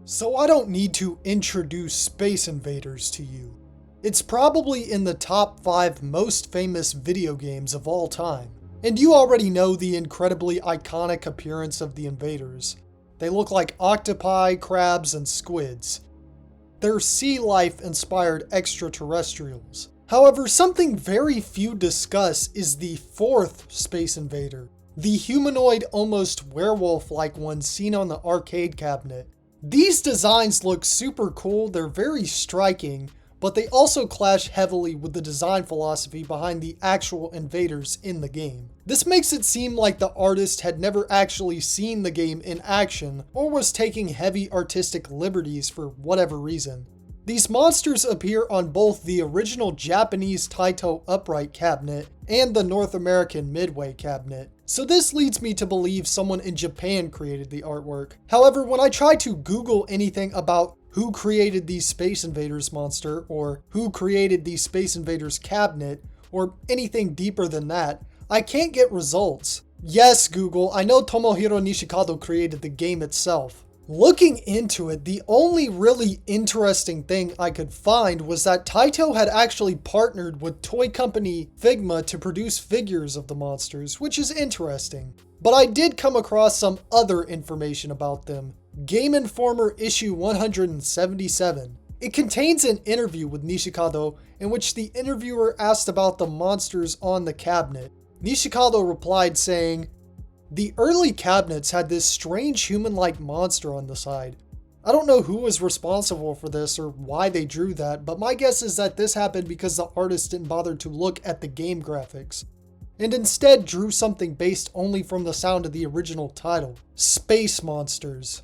So I don't need to introduce Space Invaders to you. It's probably in the top 5 most famous video games of all time. And you already know the incredibly iconic appearance of the invaders. They look like octopi, crabs, and squids. They're sea life inspired extraterrestrials. However, something very few discuss is the 4th Space Invader, the humanoid, almost werewolf-like one seen on the arcade cabinet. These designs look super cool, they're very striking, but they also clash heavily with the design philosophy behind the actual invaders in the game. This makes it seem like the artist had never actually seen the game in action, or was taking heavy artistic liberties for whatever reason. These monsters appear on both the original Japanese Taito upright cabinet and the North American Midway cabinet, so this leads me to believe someone in Japan created the artwork. However, when I try to Google anything about who created the Space Invaders monster, or who created the Space Invaders cabinet, or anything deeper than that, I can't get results. Yes, Google, I know Tomohiro Nishikado created the game itself. Looking into it, the only really interesting thing I could find was that Taito had actually partnered with toy company Figma to produce figures of the monsters, which is interesting. But I did come across some other information about them. Game Informer issue 177. It contains an interview with Nishikado in which the interviewer asked about the monsters on the cabinet. Nishikado replied saying, "The early cabinets had this strange human-like monster on the side. I don't know who was responsible for this or why they drew that, but my guess is that this happened because the artist didn't bother to look at the game graphics, and instead drew something based only from the sound of the original title, Space Monsters."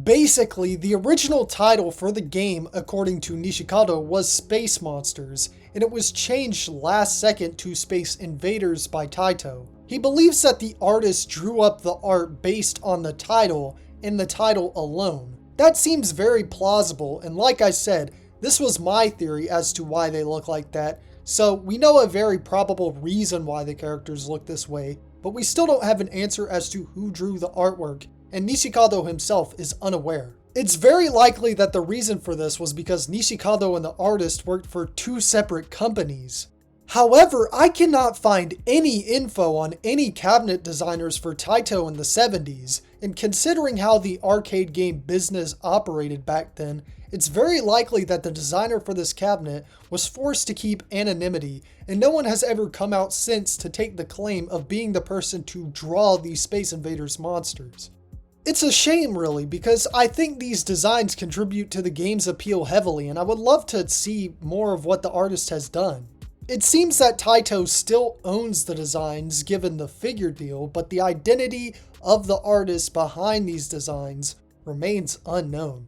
Basically, the original title for the game, according to Nishikado, was Space Monsters, and it was changed last second to Space Invaders by Taito. He believes that the artist drew up the art based on the title and the title alone. That seems very plausible, and like I said, this was my theory as to why they look like that, so we know a very probable reason why the characters look this way, but we still don't have an answer as to who drew the artwork, and Nishikado himself is unaware. It's very likely that the reason for this was because Nishikado and the artist worked for 2 separate companies. However, I cannot find any info on any cabinet designers for Taito in the 70s, and considering how the arcade game business operated back then, it's very likely that the designer for this cabinet was forced to keep anonymity, and no one has ever come out since to take the claim of being the person to draw these Space Invaders monsters. It's a shame, really, because I think these designs contribute to the game's appeal heavily, and I would love to see more of what the artist has done. It seems that Taito still owns the designs given the figure deal, but the identity of the artist behind these designs remains unknown.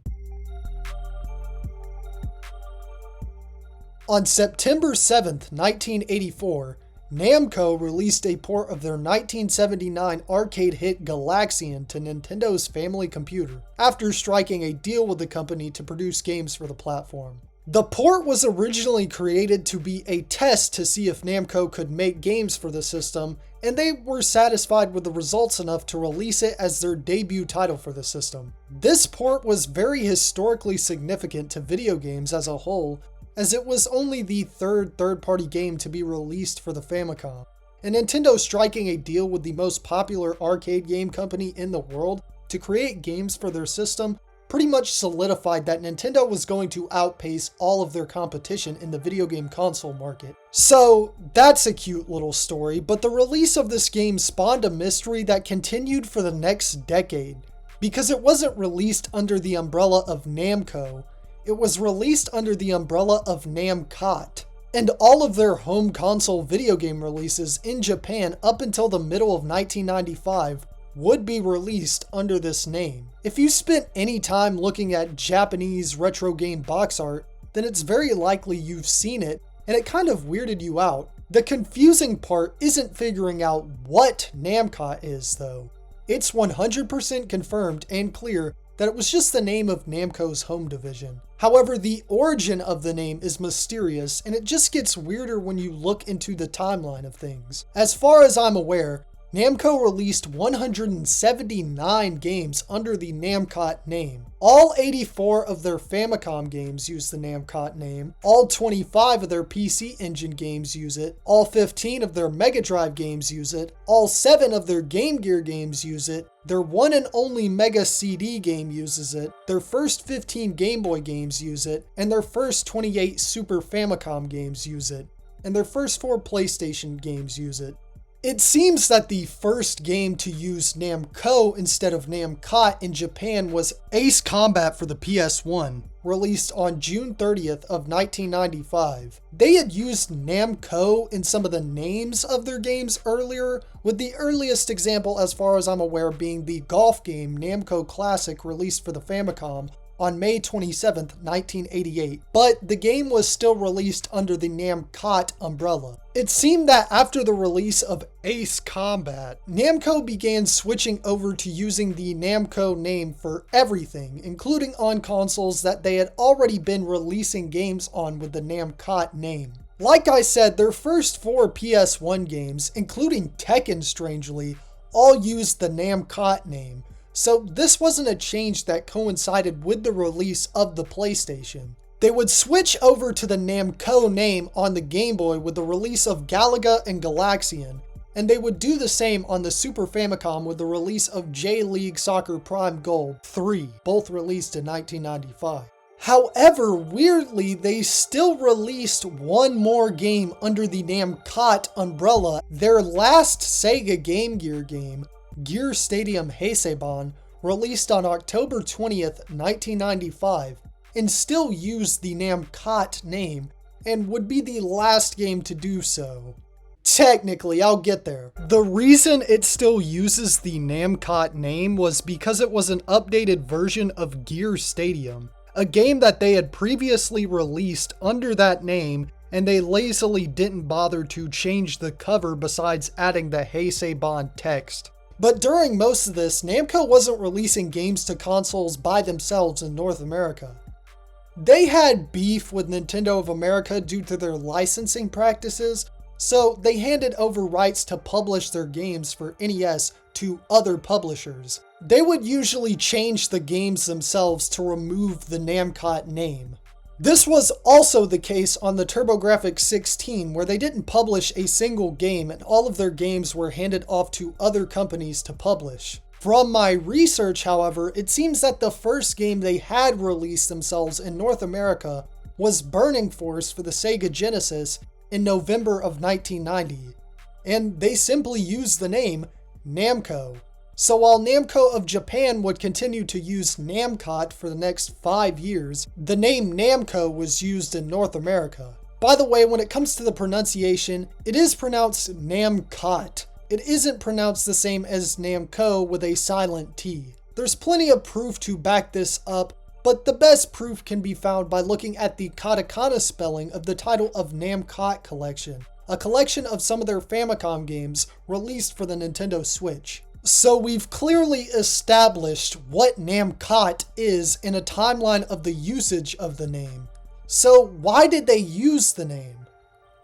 On September 7th, 1984, Namco released a port of their 1979 arcade hit Galaxian to Nintendo's family computer, after striking a deal with the company to produce games for the platform. The port was originally created to be a test to see if Namco could make games for the system, and they were satisfied with the results enough to release it as their debut title for the system. This port was very historically significant to video games as a whole, as it was only the third-party game to be released for the Famicom, and Nintendo striking a deal with the most popular arcade game company in the world to create games for their system pretty much solidified that Nintendo was going to outpace all of their competition in the video game console market. So that's a cute little story, but the release of this game spawned a mystery that continued for the next decade, because it wasn't released under the umbrella of Namco. It was released under the umbrella of Namcot, and all of their home console video game releases in Japan up until the middle of 1995 would be released under this name. If you spent any time looking at Japanese retro game box art, then it's very likely you've seen it, and it kind of weirded you out. The confusing part isn't figuring out what Namcot is, though. It's 100% confirmed and clear that it was just the name of Namco's home division. However, the origin of the name is mysterious, and it just gets weirder when you look into the timeline of things. As far as I'm aware, Namco released 179 games under the namcot name. All 84 of their Famicom games use the namcot name, all 25 of their PC Engine games use it, all 15 of their Mega Drive games use it, all 7 of their Game Gear games use it, their one and only Mega CD game uses it, their first 15 Game Boy games use it, and their first 28 Super Famicom games use it, and their first 4 PlayStation games use it. It seems that the first game to use Namco instead of namcot in Japan was Ace Combat for the PS1, released on June 30th of 1995. They had used Namco in some of the names of their games earlier, with the earliest example as far as I'm aware being the golf game Namco Classic released for the Famicom on May 27th, 1988, but the game was still released under the namcot umbrella. It seemed that after the release of Ace Combat, Namco began switching over to using the Namco name for everything, including on consoles that they had already been releasing games on with the namcot name. Like I said, their first 4 PS1 games, including Tekken strangely, all used the namcot name. So this wasn't a change that coincided with the release of the PlayStation. They would switch over to the Namco name on the Game Boy with the release of Galaga and Galaxian, and they would do the same on the Super Famicom with the release of J-League Soccer Prime Gold 3, both released in 1995. However, weirdly, they still released one more game under the Namcot umbrella, their last Sega Game Gear game, Gear Stadium Heiseiban, released on October 20th, 1995, and still used the namcot name, and would be the last game to do so. Technically, I'll get there. The reason it still uses the namcot name was because it was an updated version of Gear Stadium, a game that they had previously released under that name, and they lazily didn't bother to change the cover besides adding the Heiseiban text. But during most of this, Namco wasn't releasing games to consoles by themselves in North America. They had beef with Nintendo of America due to their licensing practices, so they handed over rights to publish their games for NES to other publishers. They would usually change the games themselves to remove the namcot name. This was also the case on the TurboGrafx-16, where they didn't publish a single game and all of their games were handed off to other companies to publish. From my research, however, it seems that the first game they had released themselves in North America was Burning Force for the Sega Genesis in November of 1990, and they simply used the name Namco. So while Namco of Japan would continue to use Namcot for the next 5 years, the name Namco was used in North America. By the way, when it comes to the pronunciation, it is pronounced Namcot. It isn't pronounced the same as Namco with a silent T. There's plenty of proof to back this up, but the best proof can be found by looking at the katakana spelling of the title of Namcot Collection, a collection of some of their Famicom games released for the Nintendo Switch. So we've clearly established what namcot is in a timeline of the usage of the name. So why did they use the name?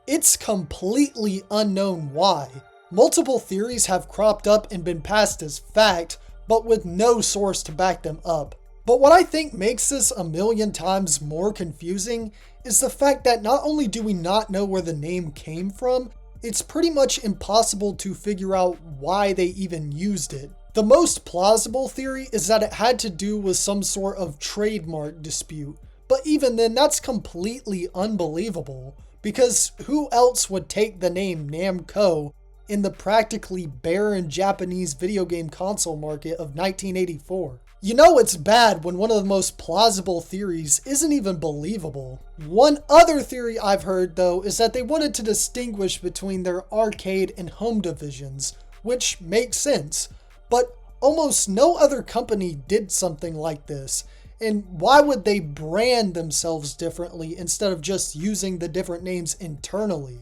It's completely unknown why. Multiple theories have cropped up and been passed as fact, but with no source to back them up. But what I think makes this a million times more confusing is the fact that not only do we not know where the name came from, it's pretty much impossible to figure out why they even used it. The most plausible theory is that it had to do with some sort of trademark dispute, but even then that's completely unbelievable, because who else would take the name Namco in the practically barren Japanese video game console market of 1984? You know it's bad when one of the most plausible theories isn't even believable. One other theory I've heard, though, is that they wanted to distinguish between their arcade and home divisions, which makes sense, but almost no other company did something like this, and why would they brand themselves differently instead of just using the different names internally?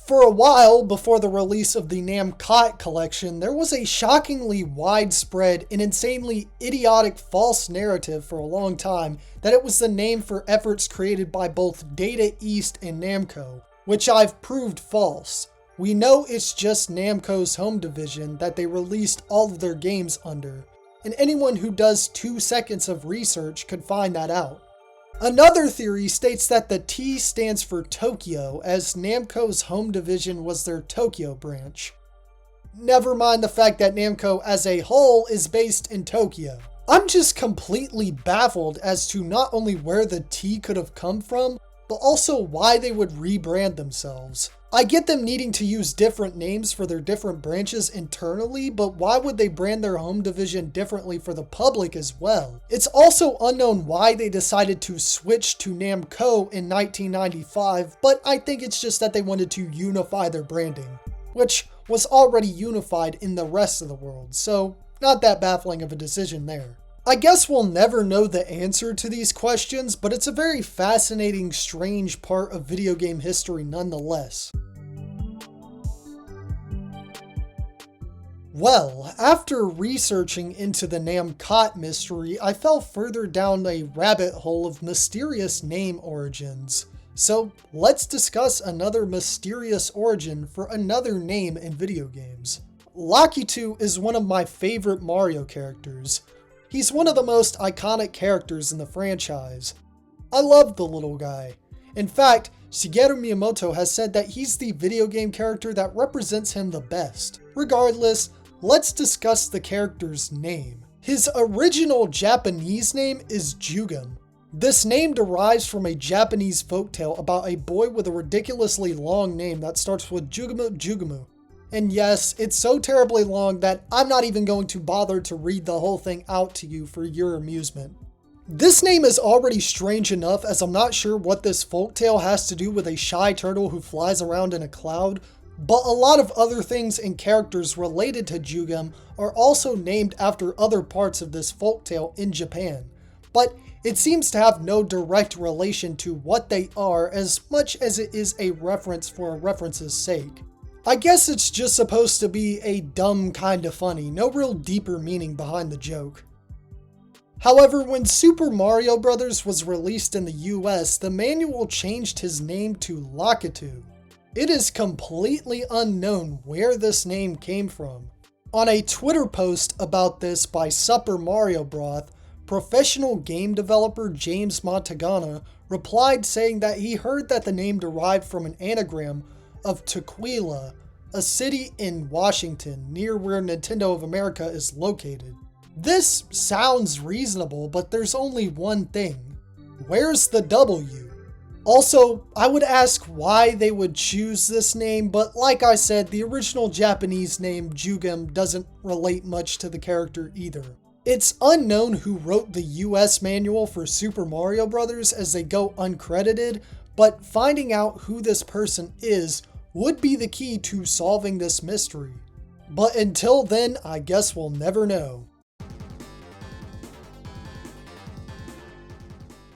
For a while, before the release of the Namcot collection, there was a shockingly widespread and insanely idiotic false narrative for a long time that it was the name for efforts created by both Data East and Namco, which I've proved false. We know it's just Namco's home division that they released all of their games under, and anyone who does 2 seconds of research could find that out. Another theory states that the T stands for Tokyo, as Namco's home division was their Tokyo branch. Never mind the fact that Namco as a whole is based in Tokyo. I'm just completely baffled as to not only where the T could have come from, but also why they would rebrand themselves. I get them needing to use different names for their different branches internally, but why would they brand their home division differently for the public as well? It's also unknown why they decided to switch to Namco in 1995, but I think it's just that they wanted to unify their branding, which was already unified in the rest of the world, so not that baffling of a decision there. I guess we'll never know the answer to these questions, but it's a very fascinating, strange part of video game history nonetheless. Well, after researching into the namcot mystery, I fell further down a rabbit hole of mysterious name origins. So let's discuss another mysterious origin for another name in video games. Lakitu is one of my favorite Mario characters. He's one of the most iconic characters in the franchise. I love the little guy. In fact, Shigeru Miyamoto has said that he's the video game character that represents him the best. Regardless, let's discuss the character's name. His original Japanese name is Jugum. This name derives from a Japanese folktale about a boy with a ridiculously long name that starts with Jugumu Jugumu. And yes, it's so terribly long that I'm not even going to bother to read the whole thing out to you for your amusement. This name is already strange enough, as I'm not sure what this folktale has to do with a shy turtle who flies around in a cloud, but a lot of other things and characters related to Jugum are also named after other parts of this folktale in Japan. But it seems to have no direct relation to what they are as much as it is a reference for a reference's sake. I guess it's just supposed to be a dumb kind of funny, no real deeper meaning behind the joke. However, when Super Mario Bros. Was released in the US, the manual changed his name to Lakitu. It is completely unknown where this name came from. On a Twitter post about this by Super Mario Broth, professional game developer James Montagana replied saying that he heard that the name derived from an anagram of Tukwila, a city in Washington, near where Nintendo of America is located. This sounds reasonable, but there's only one thing. Where's the W? Also, I would ask why they would choose this name, but like I said, the original Japanese name Jugum doesn't relate much to the character either. It's unknown who wrote the US manual for Super Mario Bros. As they go uncredited, but finding out who this person is would be the key to solving this mystery. But until then, I guess we'll never know.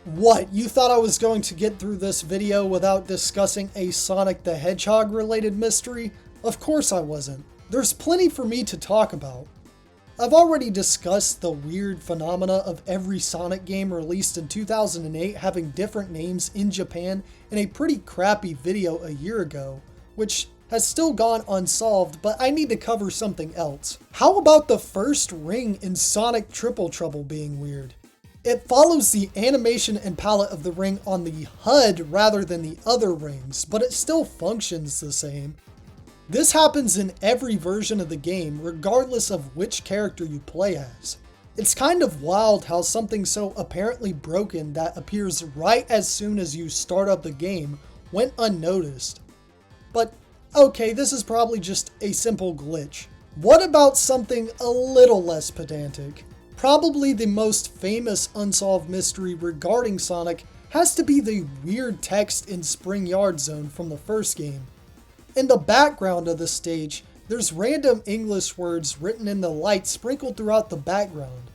What, you thought I was going to get through this video without discussing a Sonic the Hedgehog related mystery? Of course I wasn't. There's plenty for me to talk about. I've already discussed the weird phenomena of every Sonic game released in 2008 having different names in Japan in a pretty crappy video a year ago, which has still gone unsolved, but I need to cover something else. How about the first ring in Sonic Triple Trouble being weird? It follows the animation and palette of the ring on the HUD rather than the other rings, but it still functions the same. This happens in every version of the game, regardless of which character you play as. It's kind of wild how something so apparently broken that appears right as soon as you start up the game went unnoticed. But okay, this is probably just a simple glitch. What about something a little less pedantic? Probably the most famous unsolved mystery regarding Sonic has to be the weird text in Spring Yard Zone from the first game. In the background of the stage, there's random English words written in the light sprinkled throughout the background.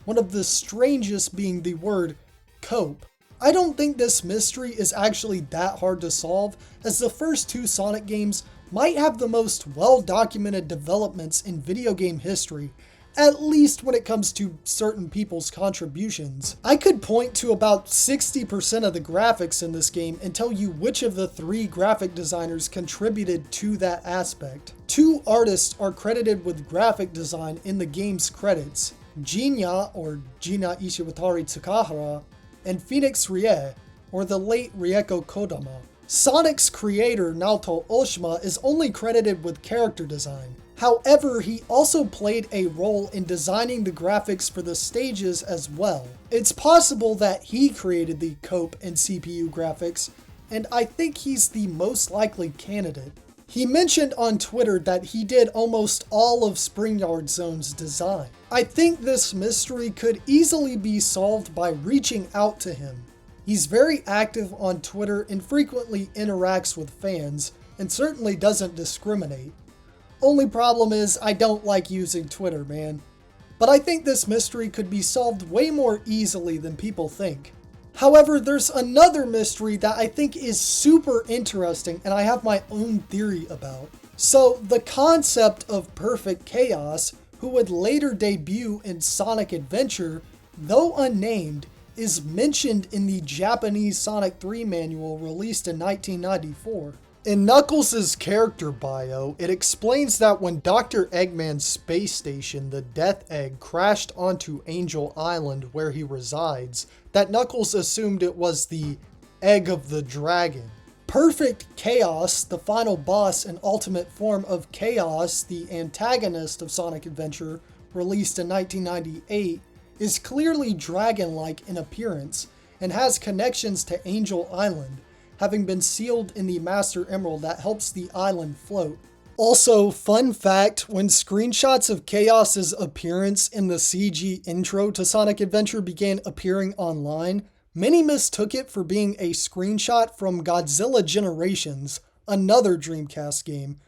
One of the strangest being the word cope. I don't think this mystery is actually that hard to solve, as the first 2 Sonic games might have the most well-documented developments in video game history, at least when it comes to certain people's contributions. I could point to about 60% of the graphics in this game and tell you which of the 3 graphic designers contributed to that aspect. 2 artists are credited with graphic design in the game's credits, Jinya, or Jina Ishiwatari Tsukahara, and Phoenix Rie, or the late Rieko Kodama. Sonic's creator, Naoto Oshima, is only credited with character design. However, he also played a role in designing the graphics for the stages as well. It's possible that he created the COPE and CPU graphics, and I think he's the most likely candidate. He mentioned on Twitter that he did almost all of Springyard Zone's design. I think this mystery could easily be solved by reaching out to him. He's very active on Twitter and frequently interacts with fans, and certainly doesn't discriminate. Only problem is I don't like using Twitter, man. But I think this mystery could be solved way more easily than people think. However, there's another mystery that I think is super interesting and I have my own theory about. So, the concept of Perfect Chaos, who would later debut in Sonic Adventure, though unnamed, is mentioned in the Japanese Sonic 3 manual released in 1994. In Knuckles' character bio, it explains that when Dr. Eggman's space station, the Death Egg, crashed onto Angel Island where he resides, that Knuckles assumed it was the Egg of the Dragon. Perfect Chaos, the final boss and ultimate form of Chaos, the antagonist of Sonic Adventure, released in 1998, is clearly dragon-like in appearance and has connections to Angel Island, having been sealed in the Master Emerald that helps the island float. Also, fun fact, when screenshots of Chaos's appearance in the CG intro to Sonic Adventure began appearing online, many mistook it for being a screenshot from Godzilla Generations, another Dreamcast game.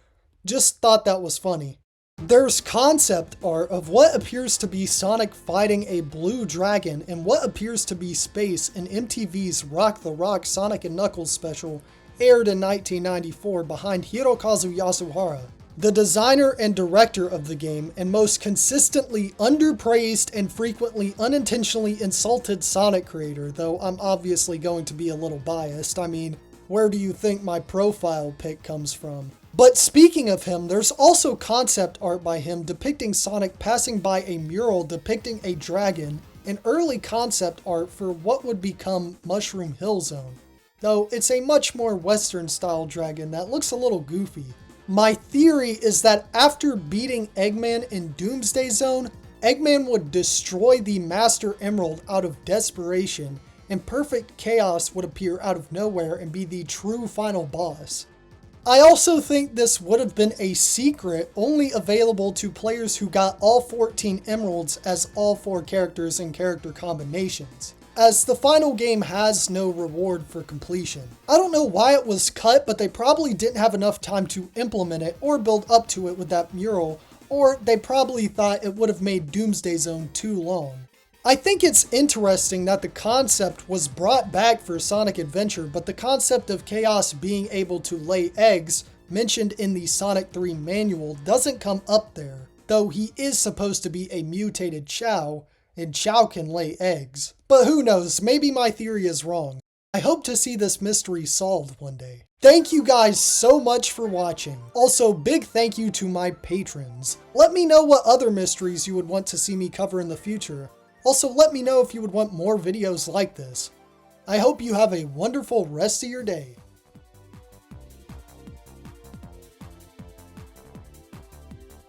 Just thought that was funny. There's concept art of what appears to be Sonic fighting a blue dragon and what appears to be space in MTV's Rock the Rock Sonic & Knuckles special, aired in 1994 behind Hirokazu Yasuhara, the designer and director of the game and most consistently underpraised and frequently unintentionally insulted Sonic creator, though I'm obviously going to be a little biased. I mean, where do you think my profile pic comes from? But speaking of him, there's also concept art by him depicting Sonic passing by a mural depicting a dragon, and early concept art for what would become Mushroom Hill Zone, though it's a much more Western style dragon that looks a little goofy. My theory is that after beating Eggman in Doomsday Zone, Eggman would destroy the Master Emerald out of desperation, and Perfect Chaos would appear out of nowhere and be the true final boss. I also think this would have been a secret only available to players who got all 14 emeralds as all 4 characters and character combinations, as the final game has no reward for completion. I don't know why it was cut, but they probably didn't have enough time to implement it or build up to it with that mural, or they probably thought it would have made Doomsday Zone too long. I think it's interesting that the concept was brought back for Sonic Adventure, but the concept of Chaos being able to lay eggs, mentioned in the Sonic 3 manual, doesn't come up there, though he is supposed to be a mutated Chao, and Chao can lay eggs. But who knows, maybe my theory is wrong. I hope to see this mystery solved one day. Thank you guys so much for watching. Also, big thank you to my patrons. Let me know what other mysteries you would want to see me cover in the future. Also, let me know if you would want more videos like this. I hope you have a wonderful rest of your day.